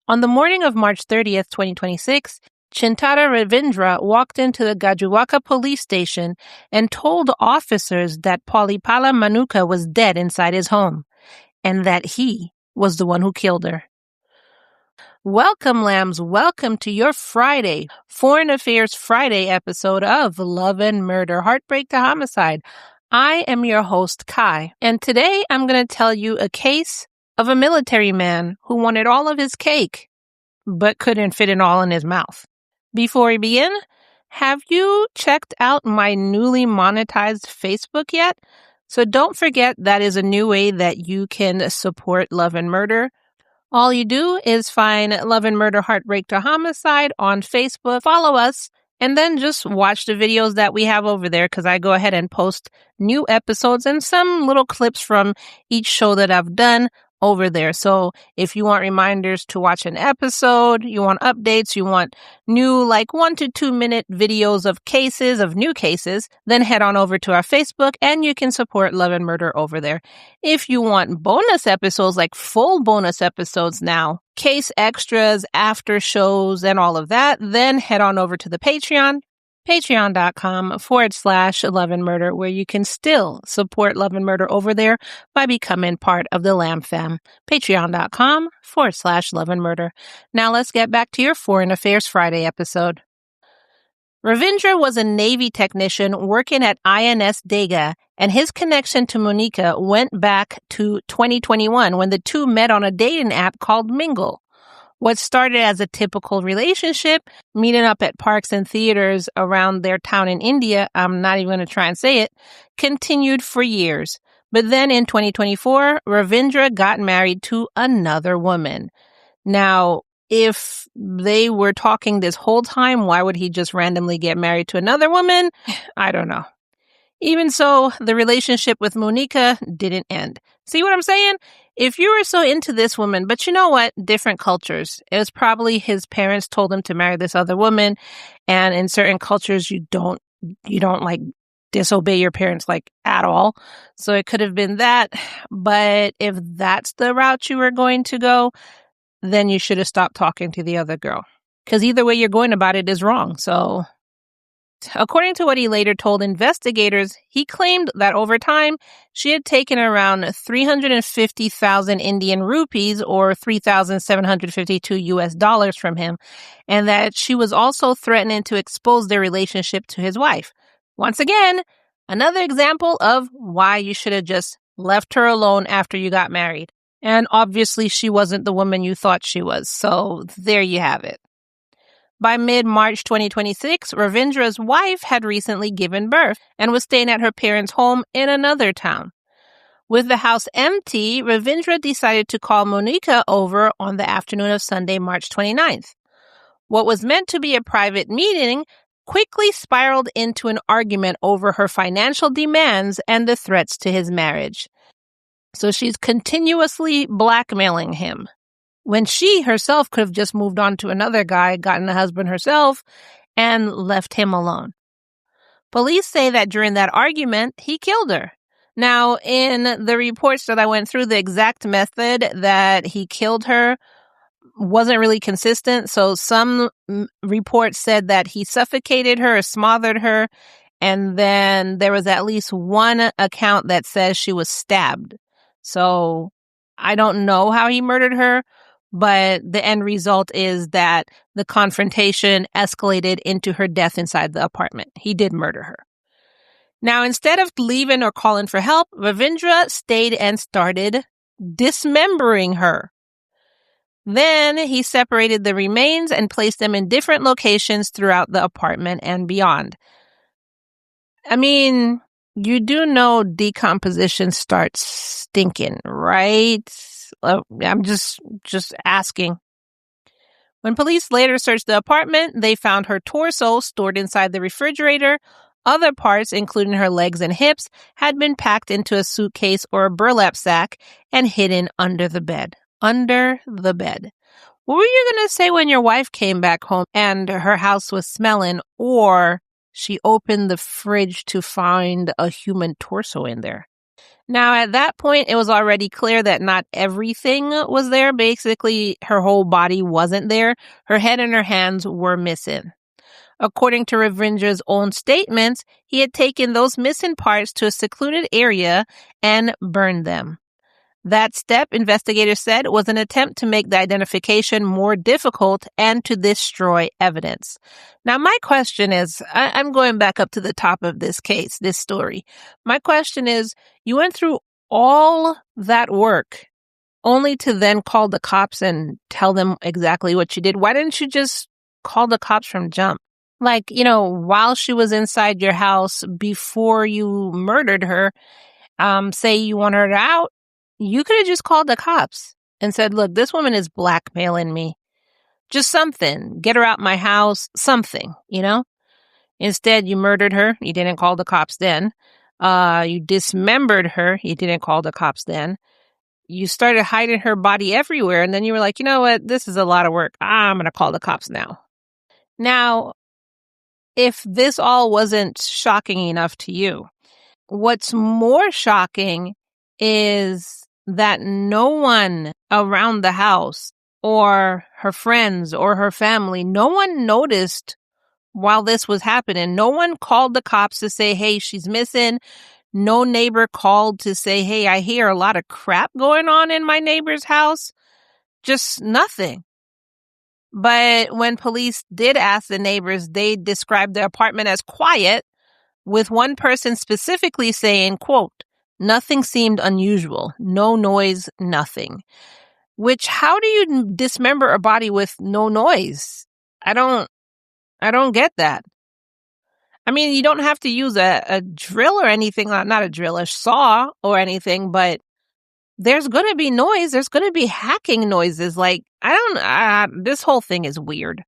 On the morning of March 30th, 2026, Chintara Ravindra walked into the Gajuwaka police station and told officers that Polipalli Mounika was dead inside his home, and that he was the one who killed her. Welcome, lambs. Welcome to your Friday, Foreign Affairs Friday episode of Love and Murder, Heartbreak to Homicide. I am your host, Kai, and today I'm going to tell you a case of a military man who wanted all of his cake, but couldn't fit it all in his mouth. Before we begin, have you checked out my newly monetized Facebook yet? So don't forget that is a new way that you can support Love and Murder. All you do is find Love and Murder Heartbreak to Homicide on Facebook, follow us, and then just watch the videos that we have over there because I go ahead and post new episodes and some little clips from each show that I've done over there. So if you want reminders to watch an episode, you want updates, you want new 1 to 2 minute videos of new cases, then head on over to our Facebook and you can support Love and Murder over there. If you want bonus episodes, full bonus episodes now, case extras, after shows, and all of that, then head on over to the Patreon. Patreon.com/Love and Murder, where you can still support Love and Murder over there by becoming part of the Lamb Fam. Patreon.com/Love and Murder. Now let's get back to your Foreign Affairs Friday episode. Ravindra was a Navy technician working at INS Dega, and his connection to Mounika went back to 2021 when the two met on a dating app called Mingle. What started as a typical relationship, meeting up at parks and theaters around their town in India, I'm not even going to try and say it, continued for years. But then in 2024, Ravindra got married to another woman. Now, if they were talking this whole time, why would he just randomly get married to another woman? I don't know. Even so, the relationship with Mounika didn't end. See what I'm saying? If you were so into this woman, but you know what? Different cultures. It was probably his parents told him to marry this other woman. And in certain cultures, you don't disobey your parents at all. So it could have been that. But if that's the route you were going to go, then you should have stopped talking to the other girl. Because either way you're going about it is wrong. So according to what he later told investigators, he claimed that over time, she had taken around 350,000 Indian rupees or $3,752 from him, and that she was also threatening to expose their relationship to his wife. Once again, another example of why you should have just left her alone after you got married. And obviously, she wasn't the woman you thought she was, so there you have it. By mid-March 2026, Ravindra's wife had recently given birth and was staying at her parents' home in another town. With the house empty, Ravindra decided to call Mounika over on the afternoon of Sunday, March 29th. What was meant to be a private meeting quickly spiraled into an argument over her financial demands and the threats to his marriage. So she's continuously blackmailing him, when she herself could have just moved on to another guy, gotten a husband herself, and left him alone. Police say that during that argument, he killed her. Now, in the reports that I went through, the exact method that he killed her wasn't really consistent. So some reports said that he suffocated her or smothered her, and then there was at least one account that says she was stabbed. So I don't know how he murdered her, but the end result is that the confrontation escalated into her death inside the apartment. He did murder her. Now, instead of leaving or calling for help, Ravindra stayed and started dismembering her. Then he separated the remains and placed them in different locations throughout the apartment and beyond. I mean, you do know decomposition starts stinking, right? I'm just asking. When police later searched the apartment, they found her torso stored inside the refrigerator. Other parts, including her legs and hips, had been packed into a suitcase or a burlap sack and hidden under the bed. Under the bed. What were you going to say when your wife came back home and her house was smelling, or she opened the fridge to find a human torso in there? Now, at that point, it was already clear that not everything was there. Basically, her whole body wasn't there. Her head and her hands were missing. According to Ravindra's own statements, he had taken those missing parts to a secluded area and burned them. That step, investigators said, was an attempt to make the identification more difficult and to destroy evidence. Now, my question is, I'm going back up to the top of this case, this story. My question is, you went through all that work only to then call the cops and tell them exactly what you did. Why didn't you just call the cops from jump? Like, while she was inside your house before you murdered her, say you want her out, you could have just called the cops and said, look, this woman is blackmailing me. Just something. Get her out my house. Something, Instead, you murdered her. You didn't call the cops then. You dismembered her. You didn't call the cops then. You started hiding her body everywhere. And then you were like, you know what? This is a lot of work. I'm going to call the cops now. Now, if this all wasn't shocking enough to you, what's more shocking is that no one around the house or her friends or her family, no one noticed while this was happening. No one called the cops to say, hey, she's missing. No neighbor called to say, hey, I hear a lot of crap going on in my neighbor's house. Just nothing. But when police did ask the neighbors, they described the apartment as quiet, with one person specifically saying, quote, nothing seemed unusual, no noise, nothing. Which, how do you dismember a body with no noise? I don't get that. I mean, you don't have to use a drill or anything, not a drill, a saw or anything, but there's going to be noise. There's going to be hacking noises. Like, this whole thing is weird.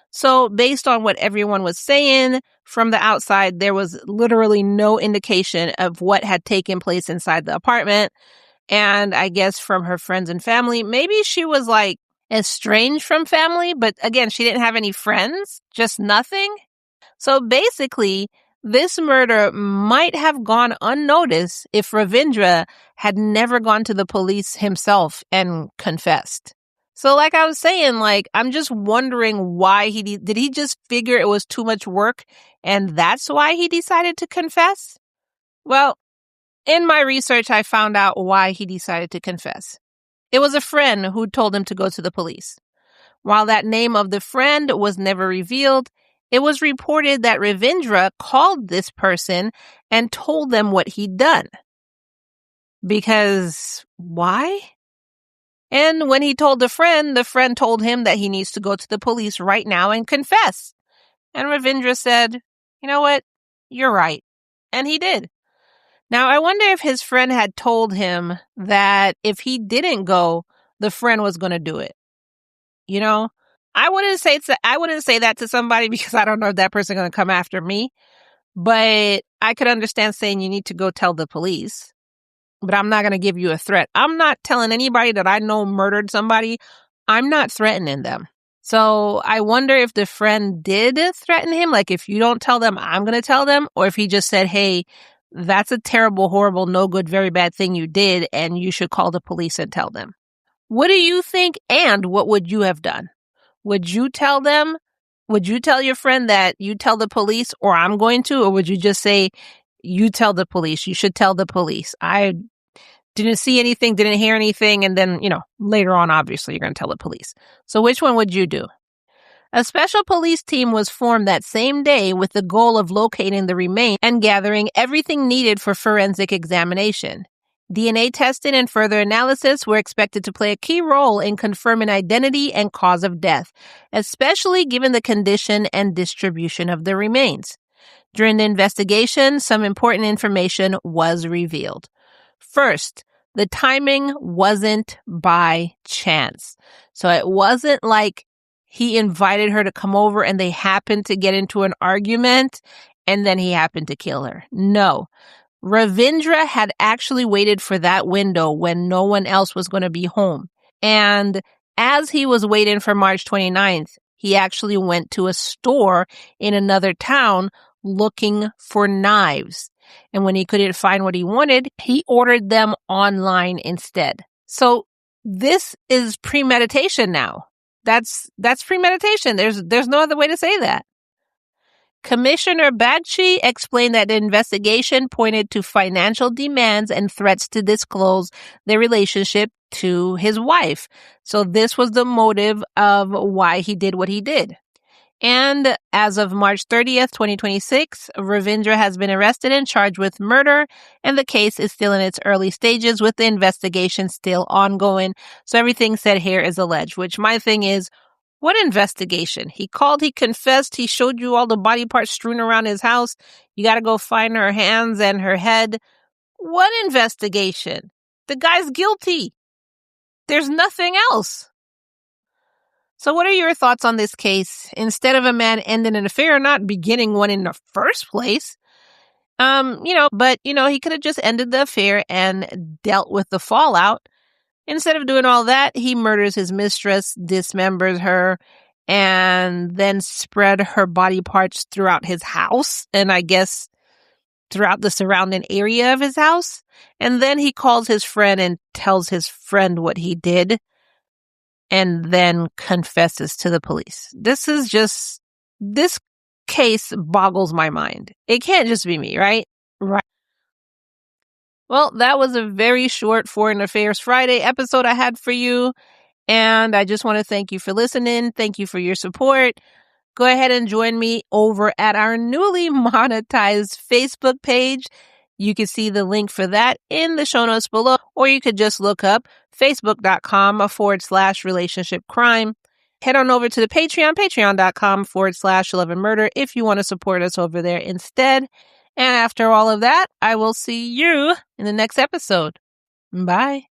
So based on what everyone was saying from the outside, there was literally no indication of what had taken place inside the apartment. And I guess from her friends and family, maybe she was like estranged from family, but again, she didn't have any friends, just nothing. So basically, this murder might have gone unnoticed if Ravindra had never gone to the police himself and confessed. So like I was saying, I'm just wondering why did he just figure it was too much work and that's why he decided to confess? Well, in my research, I found out why he decided to confess. It was a friend who told him to go to the police. While that name of the friend was never revealed, it was reported that Ravindra called this person and told them what he'd done. Because why? And when he told the friend told him that he needs to go to the police right now and confess. And Ravindra said, you know what? You're right. And he did. Now, I wonder if his friend had told him that if he didn't go, the friend was going to do it. I wouldn't say that to somebody because I don't know if that person is going to come after me. But I could understand saying you need to go tell the police. But I'm not going to give you a threat. I'm not telling anybody that I know murdered somebody. I'm not threatening them. So I wonder if the friend did threaten him. Like, if you don't tell them, I'm going to tell them. Or if he just said, hey, that's a terrible, horrible, no good, very bad thing you did. And you should call the police and tell them. What do you think? And what would you have done? Would you tell them? Would you tell your friend that you tell the police or I'm going to? Or would you just say, you tell the police, you should tell the police? I didn't see anything, didn't hear anything. And then, later on, obviously, you're going to tell the police. So which one would you do? A special police team was formed that same day with the goal of locating the remains and gathering everything needed for forensic examination. DNA testing and further analysis were expected to play a key role in confirming identity and cause of death, especially given the condition and distribution of the remains. During the investigation, some important information was revealed. First, the timing wasn't by chance. So it wasn't like he invited her to come over and they happened to get into an argument and then he happened to kill her. No. Ravindra had actually waited for that window when no one else was going to be home. And as he was waiting for March 29th, he actually went to a store in another town looking for knives. And when he couldn't find what he wanted, he ordered them online instead. So this is premeditation now. That's premeditation. There's no other way to say that. Commissioner Bagchi explained that the investigation pointed to financial demands and threats to disclose their relationship to his wife. So this was the motive of why he did what he did. And as of March 30th, 2026, Ravindra has been arrested and charged with murder, and the case is still in its early stages with the investigation still ongoing. So everything said here is alleged, which my thing is, what investigation? He called, he confessed, he showed you all the body parts strewn around his house. You got to go find her hands and her head. What investigation? The guy's guilty. There's nothing else. So what are your thoughts on this case? Instead of a man ending an affair, not beginning one in the first place, but he could have just ended the affair and dealt with the fallout. Instead of doing all that, he murders his mistress, dismembers her, and then spread her body parts throughout his house, and I guess throughout the surrounding area of his house. And then he calls his friend and tells his friend what he did, and then confesses to the police. This case boggles my mind. It can't just be me, right? Right. Well, that was a very short Foreign Affairs Friday episode I had for you. And I just want to thank you for listening. Thank you for your support. Go ahead and join me over at our newly monetized Facebook page. You can see the link for that in the show notes below, or you could just look up facebook.com/relationship crime. Head on over to the Patreon, patreon.com/Love and Murder if you want to support us over there instead. And after all of that, I will see you in the next episode. Bye.